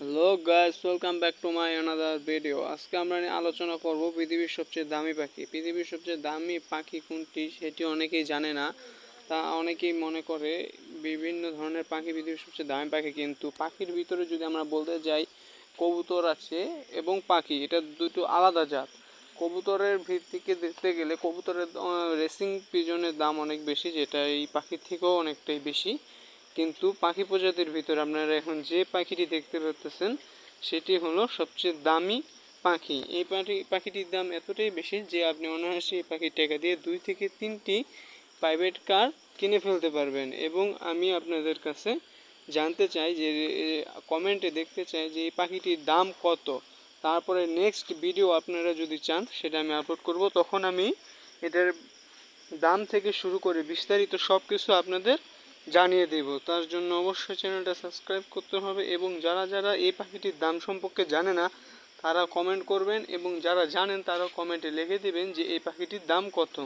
Hello guys, welcome back to my another video. আজকে আমরা নিয়ে আলোচনা করব পৃথিবীর সবচেয়ে দামি পাখি। পৃথিবীর সবচেয়ে দামি পাখি কোনটি সেটি অনেকেই জানে না। তা অনেকেই মনে করে বিভিন্ন ধরনের পাখি পৃথিবীর সবচেয়ে দামি পাখি, কিন্তু পাখির ভিতরে যদি আমরা বলতে যাই, কবুতর আছে এবং পাখি, এটা দুটো আলাদা জাত। কবুতরের ভিত্তিকে দেখতে গেলে কবুতরের রেসিং পিজনের দাম অনেক বেশি, যেটা এই পাখির থেকেও অনেকটাই বেশি। কিন্তু পাখি প্রজাতির ভিতরে আপনারা এখন যে পাখিটি দেখতে পাচ্ছেন সেটি হলো সবচেয়ে দামি পাখি। এই পাখিটির দাম এতটাই বেশি যে আপনি অনায়াসে এই পাখির টাকা দিয়ে 2 থেকে 3টি প্রাইভেট কার কিনে ফেলতে পারবেন। এবং আমি আপনাদের কাছে জানতে চাই যে কমেন্টে দেখতে চাই যে এই পাখিটির দাম কত। তারপরে নেক্সট ভিডিও আপনারা যদি চান সেটা আমি আপলোড করব, তখন আমি এটার দাম থেকে শুরু করে বিস্তারিত সব কিছু আপনাদের জানিয়ে দেব। তার জন্য অবশ্যই চ্যানেলটা সাবস্ক্রাইব করতে হবে, এবং যারা যারা এই পাখিটির দাম সম্পর্কে জানে না তারা কমেন্ট করবেন, এবং যারা জানেন তারা কমেন্টে লিখে দেবেন যে এই পাখিটির দাম কত।